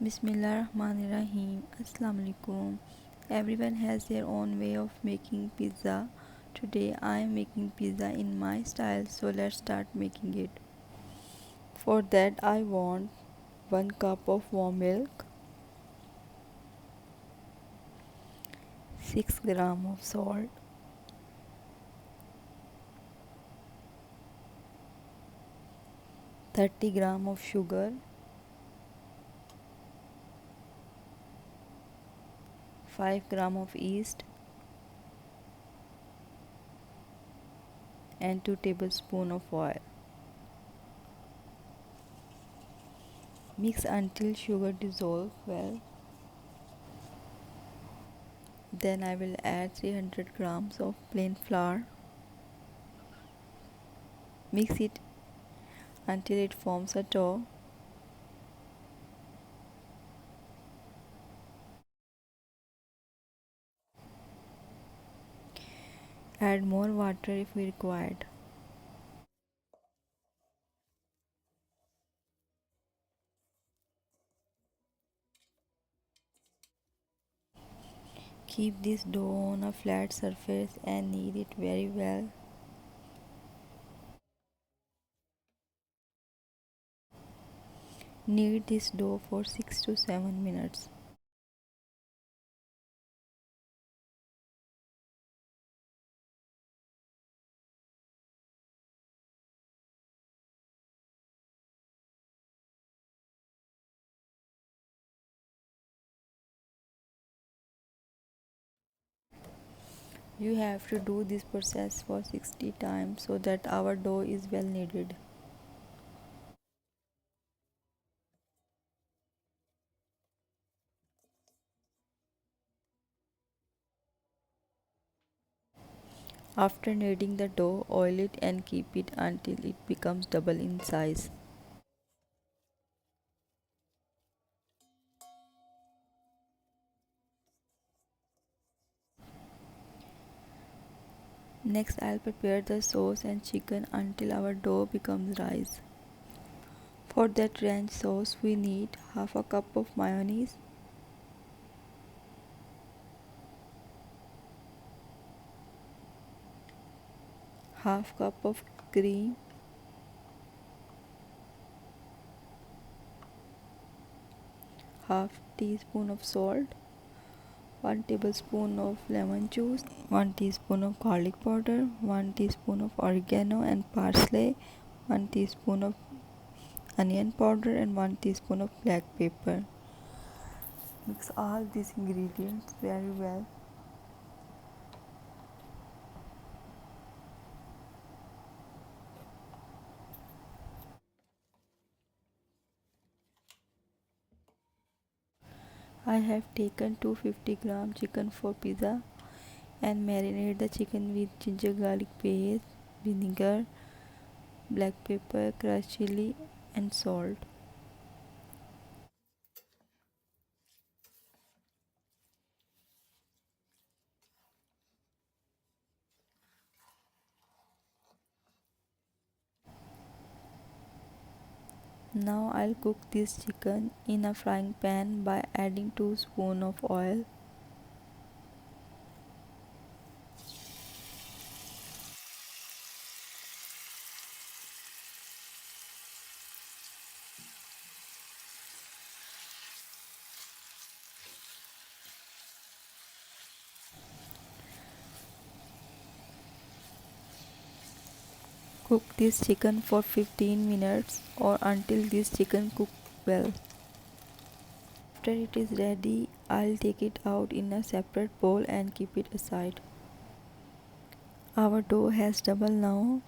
Bismillahirrahmanirrahim. Assalamualaikum. Everyone has their own way of making pizza. Today I am making pizza in my style, so let's start making it. For that I want 1 cup of warm milk, 6 gram of salt, 30 gram of sugar, 5 gram of yeast and 2 tablespoons of oil. Mix until sugar dissolves well. Then I will add 300 grams of plain flour. Mix it until it forms a dough. Add more water if required. Keep this dough on a flat surface and knead it very well. Knead this dough for 6 to 7 minutes. You have to do this process for 60 times so that our dough is well kneaded. After kneading the dough, oil it and keep it until it becomes double in size. Next, I'll prepare the sauce and chicken until our dough becomes rice. For that ranch sauce, we need half a cup of mayonnaise, half cup of cream, half teaspoon of salt, 1 tablespoon of lemon juice, 1 teaspoon of garlic powder, 1 teaspoon of oregano and parsley, 1 teaspoon of onion powder and 1 teaspoon of black pepper. Mix all these ingredients very well. I have taken 250 gram chicken for pizza and marinate the chicken with ginger garlic paste, vinegar, black pepper, crushed chili and salt. Now I'll cook this chicken in a frying pan by adding 2 spoons of oil. Cook this chicken for 15 minutes or until this chicken cooks well. After it is ready, I'll take it out in a separate bowl and keep it aside. Our dough has doubled now.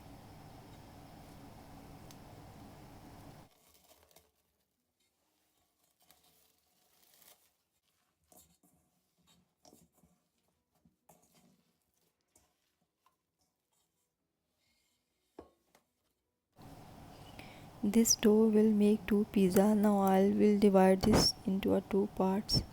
This dough will make 2 pizza. Now I will divide this into 2 parts.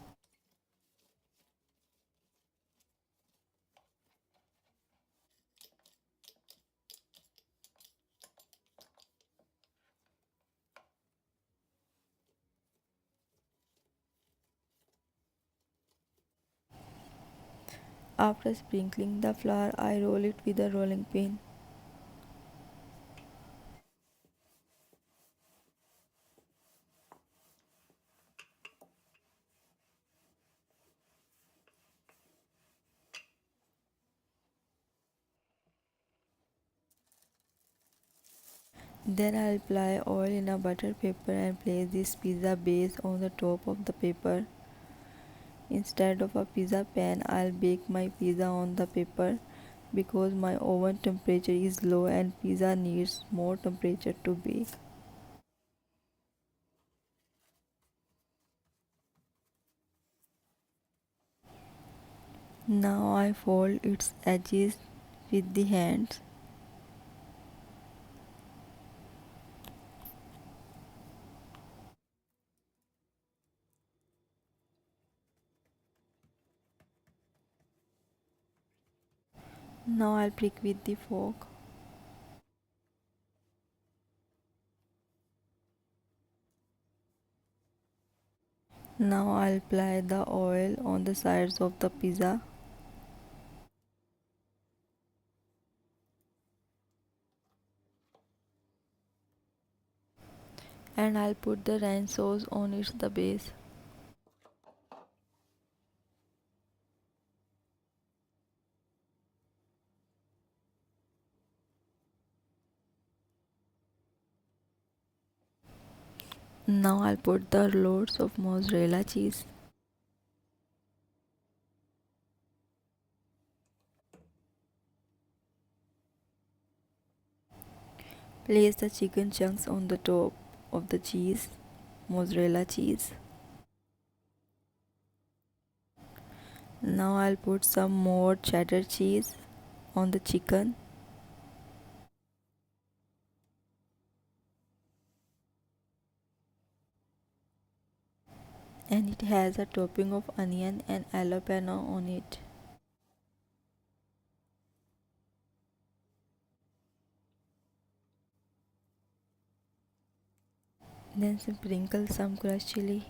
After sprinkling the flour, I roll it with a rolling pin. Then I'll apply oil in a butter paper and place this pizza base on the top of the paper. Instead of a pizza pan, I'll bake my pizza on the paper because my oven temperature is low and pizza needs more temperature to bake. Now I fold its edges with the hands. Now I'll prick with the fork. Now I'll apply the oil on the sides of the pizza. And I'll put the ranch sauce on its the base. Now I'll put the loads of mozzarella cheese. Place the chicken chunks on the top of the cheese, mozzarella cheese. Now I'll put some more cheddar cheese on the chicken. And it has a topping of onion and jalapeno on it. Then sprinkle some crushed chili.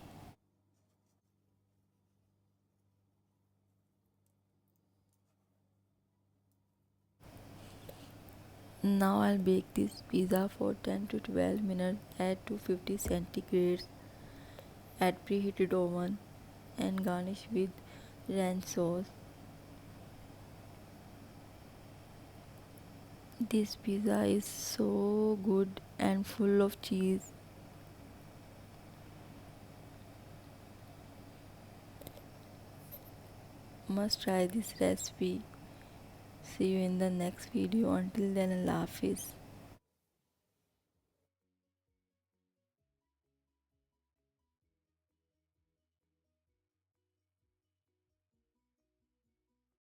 Now I'll bake this pizza for 10 to 12 minutes at 250 centigrades at preheated oven and garnish with ranch sauce. This pizza is so good and full of cheese. Must try this recipe. See you in the next video. Until then, Allah Hafiz.